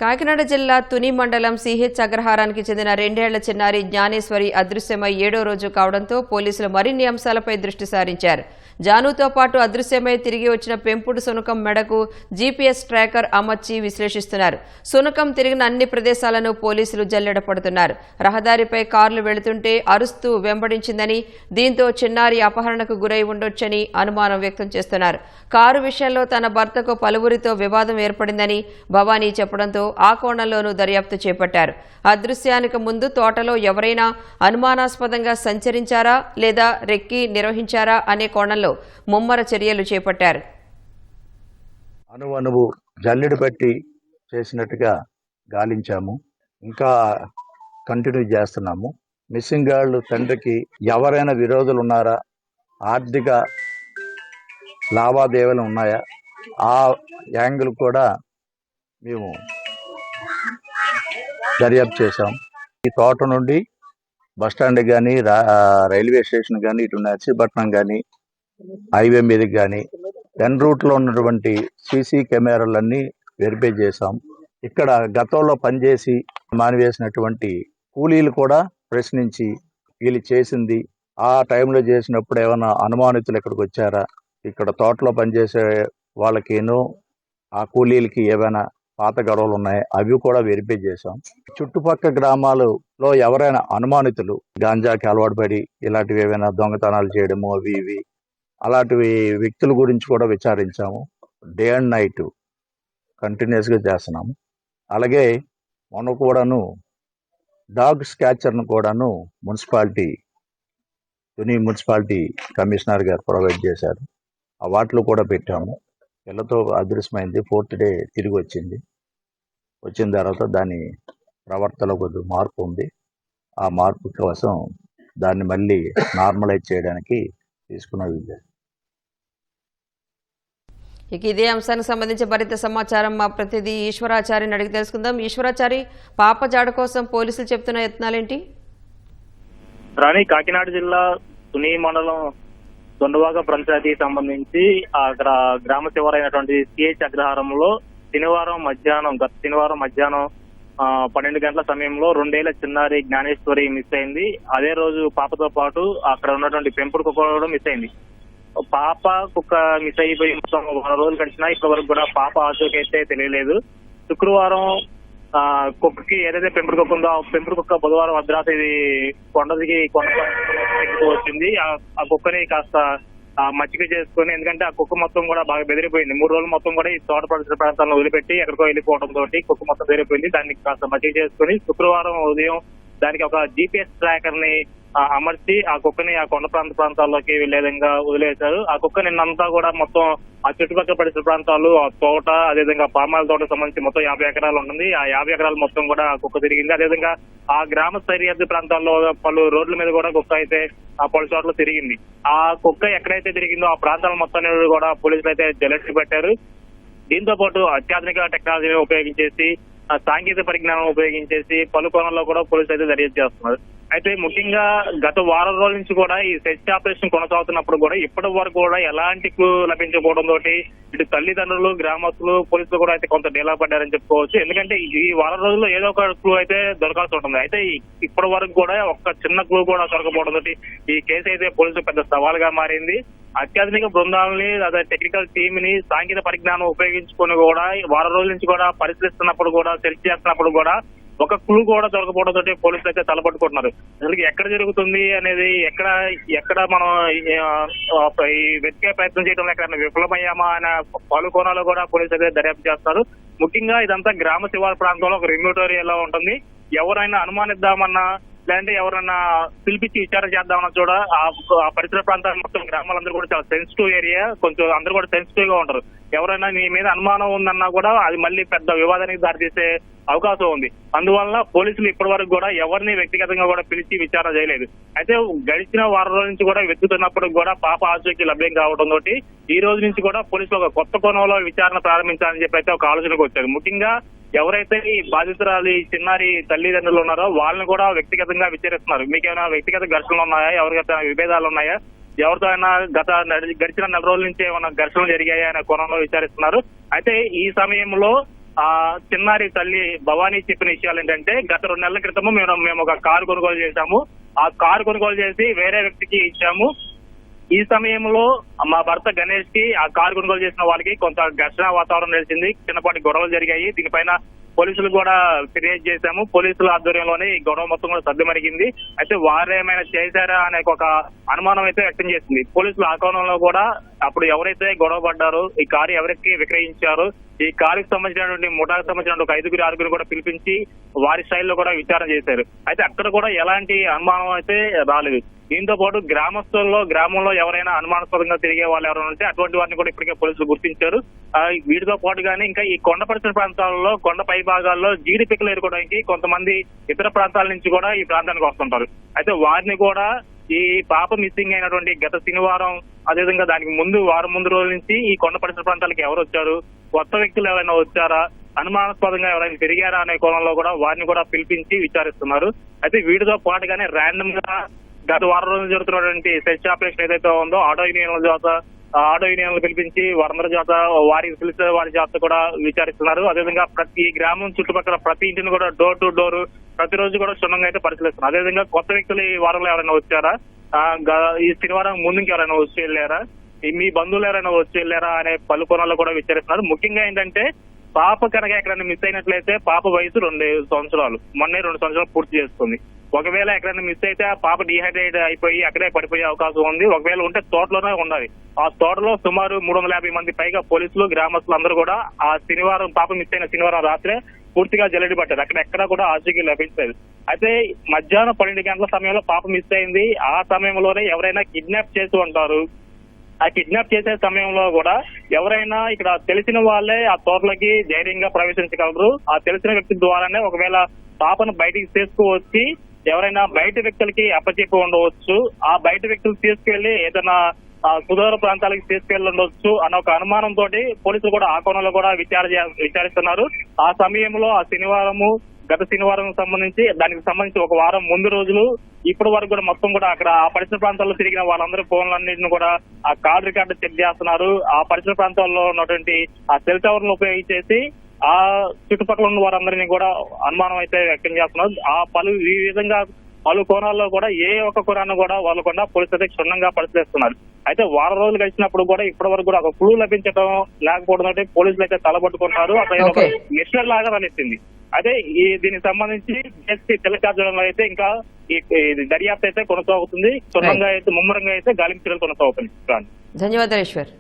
కాకినాడ జిల్లా తుని మండలం సిహెచ్ అగ్రహారానికి చెందిన 2 ఏళ్ల చిన్నారి జ్ఞానేశ్వరి అదృశ్యమై 7వ రోజు కావడంతో పోలీసులు మరిన్ని అంశాలపై దృష్టి సారించారు. జానుతో పాటు అదృశ్యమై తిరిగి వచ్చిన పెంపుడు సునకం మెడకు జీపీఎస్ ట్రాకర్ అమర్చి విశ్లేషిస్తున్నారు. సునకం తిరిగిన అన్ని ప్రదేశాలను పోలీసులు జల్లెడ పడుతున్నారు. రహదారిపై కార్లు వెళుతుంటే అరుస్తూ వెంబడించిందని, దీంతో చిన్నారి అపహరణకు గురై ఉండొచ్చని అనుమానం వ్యక్తం చేస్తున్నారు. కారు విషయంలో తన భర్తకు పలువురితో వివాదం ఏర్పడిందని భవానీ చెప్పడంతో ఆ కోణంలోనూ దర్యాప్తు చేపట్టారు. అదృశ్యానికి ముందు తోటలో ఎవరైనా అనుమానాస్పదంగా సంచరించారా లేదా రెక్కి నిర్వహించారా అనే కోణంలో ముమ్మర చర్యలు చేపట్టారు. అణువు జల్లెడ పెట్టి చేసినట్టుగా గాలించాము. ఇంకా కంటిన్యూ చేస్తున్నాము. మిస్సింగ్ గర్ల్ తండ్రికి ఎవరైనా విరోధులు ఉన్నారా, ఆర్థిక లావాదేవీలు ఉన్నాయా, ఆ యాంగిల్ కూడా మేము దర్యాప్తు చేశాం. ఈ తోట నుండి బస్టాండ్ కానీ రైల్వే స్టేషన్ కానీ ఇటు నర్సీపట్నం కానీ హైవే మీదకి కానీ ఎన్ రూట్లో ఉన్నటువంటి సీసీ కెమెరాలన్నీ వెరిఫై చేశాం. ఇక్కడ గతంలో పనిచేసి మానివేసినటువంటి కూలీలు కూడా ప్రశ్నించి వీళ్ళు చేసింది ఆ టైంలో చేసినప్పుడు ఏమైనా అనుమానితులు ఇక్కడికి వచ్చారా, ఇక్కడ తోటలో పనిచేసే వాళ్ళకేనో ఆ కూలీలకి ఏమైనా పాత గొడవలు ఉన్నాయి, అవి కూడా వెరిఫై చేశాం. చుట్టుపక్కల గ్రామాలలో ఎవరైనా అనుమానితులు గాంజాకి అలవాటు పడి ఇలాంటివి ఏమైనా దొంగతనాలు చేయడము అవి ఇవి అలాంటివి వ్యక్తుల గురించి కూడా విచారించాము. డే అండ్ నైట్ కంటిన్యూస్గా చేస్తున్నాము. అలాగే మొన్న కూడాను డాగ్ స్కాచర్ను కూడాను తుని మున్సిపాలిటీ కమిషనర్ గారు ప్రొవైడ్ చేశారు. ఆ వాటిలో కూడా పెట్టాము. పిల్లతో అదృశ్యమైంది. 4th డే తిరిగి వచ్చిన తర్వాత దాని ప్రవర్తనలో కొద్దిగా మార్పు ఉంది. ఆ మార్పు కోసం దాన్ని మళ్ళీ నార్మలైజ్ చేయడానికి తీసుకున్నది. ఇక ఇదే అంశానికి సంబంధించి మరింత సమాచారం మా ప్రతినిధి ఈశ్వరాచారిని అడిగి తెలుసుకుందాం. ఈశ్వరాచారి, పాప జాడ కోసం పోలీసులు చెప్తున్న యత్నాలేంటి? రాణి, కాకినాడ జిల్లా తుని మండలం దొండవాగ పంచాయతీకి సంబంధించి అక్కడ గ్రామ శివారైనటువంటి సిహెచ్ అగ్రహారంలో గత శనివారం మధ్యాహ్నం 12 గంటల సమయంలో 2 ఏళ్ల చిన్నారి జ్ఞానేశ్వరి మిస్ అయింది. అదే రోజు పాపతో పాటు అక్కడ ఉన్నటువంటి పెంపుడు కుక్క కూడా మిస్ అయింది. పాప కుక్క మిస్ అయిపోయి మొత్తం 1 రోజులు గడిచినా ఇప్పటి వరకు కూడా పాప ఆచూకీ అయితే తెలియలేదు. శుక్రవారం కుక్కకి ఏదైతే పెంపుడు కుక్క ఉందో ఆ పెంపుడు కుక్క బుధవారం అర్ధరాత్రి కొండ వచ్చింది. ఆ కుక్కని కాస్త మచ్చిక చేసుకుని, ఎందుకంటే ఆ కుక్క మొత్తం కూడా బాగా బెదిరిపోయింది. 3 రోజులు మొత్తం కూడా ఈ తోట పరిసర ప్రాంతాలను వదిలిపెట్టి ఎక్కడికో వెళ్ళిపోవడం తోటి కుక్క మొత్తం బెదిరిపోయింది. దాన్ని కాస్త మచ్చిక చేసుకుని శుక్రవారం ఉదయం దానికి ఒక జీపీఎస్ ట్రాకర్ ని అమర్చి ఆ కుక్కని ఆ కొండ ప్రాంతాల్లోకి వెళ్లే విధంగా వదిలేశారు. ఆ కుక్క నిన్నంతా కూడా మొత్తం ఆ చుట్టుపక్కల పరిసర ప్రాంతాలు, ఆ తోట, అదేవిధంగా పామాయిల తోటకు సంబంధించి మొత్తం 50 ఎకరాలు ఉంటుంది. ఆ 50 ఎకరాలు మొత్తం కూడా ఆ కుక్క తిరిగింది. అదేవిధంగా ఆ గ్రామ సరిహద్దు ప్రాంతాల్లో పలు రోడ్ల మీద కూడా కుక్క అయితే ఆ పలు చోట్ల తిరిగింది. ఆ కుక్క ఎక్కడైతే తిరిగిందో ఆ ప్రాంతాల మొత్తాన్ని కూడా పోలీసులు అయితే జల్లెడ పెట్టారు. దీంతో పాటు అత్యాధునిక టెక్నాలజీని ఉపయోగించేసి, సాంకేతిక పరిజ్ఞానం ఉపయోగించేసి పలు కోణాల్లో కూడా పోలీసులు అయితే దర్యాప్తు చేస్తున్నారు. అయితే ముఖ్యంగా గత వారం రోజుల నుంచి కూడా ఈ సెర్చ్ ఆపరేషన్ కొనసాగుతున్నప్పుడు కూడా ఇప్పటి వరకు కూడా ఎలాంటి క్లూ లభించకపోవడం తోటి ఇటు తల్లిదండ్రులు, గ్రామస్తులు, పోలీసులు కూడా అయితే కొంత డీలా పడ్డారని చెప్పుకోవచ్చు. ఎందుకంటే ఈ వారం రోజుల్లో ఏదో ఒక క్లూ అయితే దొరకాల్సి ఉంటుంది. అయితే ఇప్పటి వరకు కూడా ఒక్క చిన్న క్లూ కూడా దొరకపోవడం తోటి ఈ కేసు అయితే పోలీసులు పెద్ద సవాల్గా మారింది. అత్యాధునిక బృందాలని, అదే టెక్నికల్ టీమ్ ని, సాంకేతిక పరిజ్ఞానం ఉపయోగించుకొని కూడా వారం రోజుల నుంచి కూడా పరిశీలిస్తున్నప్పుడు కూడా, సెర్చ్ చేస్తున్నప్పుడు కూడా ఒక క్లూ కూడా దొరకపోవడం తోటి పోలీసులు అయితే తలపట్టుకుంటున్నారు. అసలు ఎక్కడ జరుగుతుంది అనేది, ఎక్కడ మనం ఈ వెతికే ప్రయత్నం చేయడంలో ఎక్కడ విఫలమయ్యామా అనే పలు కోణాలు కూడా పోలీసులు అయితే దర్యాప్తు చేస్తారు. ముఖ్యంగా ఇదంతా గ్రామ శివారు ప్రాంతంలో ఒక రిమోట్ ఏరియాలో ఉంటుంది. ఎవరైనా అనుమానిద్దామన్నా, లేదంటే ఎవరైనా పిలిపించి విచారణ చేద్దామన్నా కూడా ఆ పరిసర ప్రాంతాలు మొత్తం గ్రామాలందరూ కూడా చాలా సెన్సిటివ్ ఏరియా, కొంచెం అందరూ కూడా సెన్సిటివ్ గా ఉంటారు. ఎవరైనా నీ మీద అనుమానం ఉందన్నా కూడా అది మళ్ళీ పెద్ద వివాదానికి దారితీసే అవకాశం ఉంది. అందువల్ల పోలీసులు ఇప్పటి వరకు కూడా ఎవరిని వ్యక్తిగతంగా కూడా పిలిచి విచారణ చేయలేదు. అయితే గడిచిన వారం రోజుల నుంచి కూడా వెతుకుతున్నప్పుడు కూడా పాప ఆచూకీ లభ్యం కావడం తోటి ఈ రోజు నుంచి కూడా పోలీసులు ఒక కొత్త కోణంలో విచారణ ప్రారంభించాలని చెప్పి అయితే ఒక ఆలోచనకు వచ్చారు. ముఖ్యంగా ఎవరైతే ఈ బాధితురాలి చిన్నారి తల్లిదండ్రులు ఉన్నారో వాళ్ళని కూడా వ్యక్తిగతంగా విచారిస్తున్నారు. మీకేమైనా వ్యక్తిగత ఘర్షణలు ఉన్నాయా, ఎవరికైనా విభేదాలు ఉన్నాయా, ఎవరితో అయినా గడిచిన 4 రోజుల నుంచి ఏమైనా ఘర్షణలు జరిగాయా అనే కోణంలో విచారిస్తున్నారు. అయితే ఈ సమయంలో ఆ చిన్నారి తల్లి భవానీ చెప్పిన విషయాలు ఏంటంటే, గత 2 నెలల క్రితము మేము ఒక కారు కొనుగోలు చేశాము. ఆ కారు కొనుగోలు చేసి వేరే వ్యక్తికి ఇచ్చాము. ఈ సమయంలో మా భర్త గణేష్ కి ఆ కారు కొనుగోలు చేసిన వాళ్ళకి కొంత ఘర్షణ వాతావరణం తెలిసింది. చిన్నపాటి గొడవలు జరిగాయి. దీనిపైన పోలీసులు కూడా ఫిర్యాదు చేశాము. పోలీసుల ఆధ్వర్యంలోనే ఈ గొడవ మొత్తం కూడా సద్దుమణిగింది. అయితే వారేమైనా చేశారా అనే ఒక అనుమానం అయితే వ్యక్తం చేసింది. పోలీసులు ఆ కోణంలో కూడా అప్పుడు ఎవరైతే గొడవ పడ్డారో, ఈ కారు ఎవరికి విక్రయించారో, ఈ కారుకి సంబంధించినటువంటి ముఠాకు సంబంధించిన ఒక 5-6 కూడా పిలిపించి వారి స్థాయిలో కూడా విచారణ చేశారు. అయితే అక్కడ కూడా ఎలాంటి అనుమానం అయితే రాలేదు. దీంతో పాటు గ్రామంలో ఎవరైనా అనుమానాస్పదంగా తిరిగే వాళ్ళు ఎవరైనా ఉంటే అటువంటి వారిని కూడా ఇప్పటికే పోలీసులు గుర్తించారు. వీటితో పాటుగానే ఇంకా ఈ కొండ పరిసర ప్రాంతాలలో, కొండ పై భాగాల్లో జీడి పిక్కలు ఏరుకోవడానికి కొంతమంది ఇతర ప్రాంతాల నుంచి కూడా ఈ ప్రాంతానికి వస్తుంటారు. అయితే వారిని కూడా ఈ పాప మిస్సింగ్ అయినటువంటి గత శనివారం, అదేవిధంగా దానికి వారం ముందు రోజుల నుంచి ఈ కొండ పరిసర ప్రాంతాలకు ఎవరు వచ్చారు, కొత్త వ్యక్తులు ఎవరైనా వచ్చారా, అనుమానాస్పదంగా ఎవరైనా తిరిగారా అనే కోణంలో కూడా వారిని కూడా పిలిపించి విచారిస్తున్నారు. అయితే వీటితో పాటుగానే ర్యాండమ్ గా గత వారం రోజులు జరుగుతున్నటువంటి సెర్చ్ ఆపరేషన్ ఏదైతే ఉందో ఆటో యూనియన్లు పిలిపించి వారందరి చేత వారికి పిలిచే వారి చేత కూడా విచారిస్తున్నారు. అదేవిధంగా ప్రతి గ్రామం చుట్టుపక్కల ప్రతి ఇంటిని కూడా డోర్ టు డోర్ ప్రతిరోజు కూడా క్షుణ్ణంగా అయితే పరిశీలిస్తున్నారు. అదేవిధంగా కొత్త వ్యక్తులు ఈ వారంలో ఎవరైనా వచ్చారా, ఈ శనివారం ముందుకి ఎవరైనా వచ్చి వెళ్ళారా, మీ బంధువులు ఎవరైనా వచ్చి వెళ్ళారా అనే పలు కోణాల్లో కూడా విచారిస్తున్నారు. ముఖ్యంగా ఏంటంటే పాప కనుక ఎక్కడైనా మిస్ అయినట్లయితే పాప వయసు 2 సంవత్సరాలు, మొన్నే 2 సంవత్సరాలు పూర్తి చేసుకుంది. ఒకవేళ ఎక్కడైనా మిస్ అయితే ఆ పాప డిహైడ్రేట్ అయిపోయి అక్కడే పడిపోయే అవకాశం ఉంది. ఒకవేళ ఉంటే తోటలోనే ఉండాలి. ఆ తోటలో సుమారు 350 మంది పైగా పోలీసులు, గ్రామస్తులు అందరూ కూడా ఆ శనివారం, పాప మిస్ అయిన శనివారం రాత్రే పూర్తిగా జల్లెడి పట్టారు. అక్కడ ఎక్కడా కూడా ఆచూకీ లభించలేదు. అయితే మధ్యాహ్నం 12 గంటల సమయంలో పాప మిస్ అయింది. ఆ సమయంలోనే ఎవరైనా కిడ్నాప్ చేసి ఉంటారు. ఆ కిడ్నాప్ చేసే సమయంలో కూడా ఎవరైనా ఇక్కడ తెలిసిన వాళ్ళే ఆ తోటలోకి ధైర్యంగా ప్రవేశించగలరు. ఆ తెలిసిన వ్యక్తి ద్వారానే ఒకవేళ పాపను బయటికి తీసుకువచ్చి ఎవరైనా బయట వ్యక్తులకి అప్పచెప్పి ఉండవచ్చు. ఆ బయట వ్యక్తులు తీసుకెళ్లి ఏదైనా సుదూర ప్రాంతాలకు తీసుకెళ్లి ఉండొచ్చు అన్న ఒక అనుమానంతో పోలీసులు కూడా ఆ కోణంలో కూడా విచారిస్తున్నారు. ఆ సమయంలో గత శనివారం దానికి సంబంధించి ఒక వారం ముందు రోజులు ఇప్పటి వరకు కూడా మొత్తం కూడా అక్కడ ఆ పరిసర ప్రాంతాల్లో తిరిగిన వాళ్ళందరూ ఫోన్లన్నింటిని కూడా ఆ కాల్ రికార్డు చెక్ చేస్తున్నారు. ఆ పరిసర ప్రాంతాల్లో ఉన్నటువంటి ఆ సెల్ టవర్లను ఉపయోగించేసి ఆ చుట్టుపక్కల ఉన్న వారందరినీ కూడా అనుమానం అయితే వ్యక్తం చేస్తున్నారు. ఈ విధంగా పలు కోణాల్లో కూడా ఏ ఒక్క కోణాన్ని కూడా వాళ్ళకుండా పోలీసులు అయితే క్షుణ్ణంగా పరిశీలిస్తున్నారు. అయితే వారం రోజులు గడిచినప్పుడు కూడా ఇప్పటి వరకు కూడా ఒక క్లూ లభించడం లేకపోవడం పోలీసులు అయితే తలబట్టుకుంటారు. అసలు మిషన్ లాగా అనిపించింది. అయితే దీనికి సంబంధించి ఎస్పీ తెలకార్జునంలో అయితే ఇంకా ఈ దర్యాప్తు అయితే కొనసాగుతుంది. క్షుణ్ణంగా అయితే ముమ్మరంగా అయితే గాలింపు చర్యలు కొనసాగుతుంది. ధన్యవాదాలు ఈశ్వర్.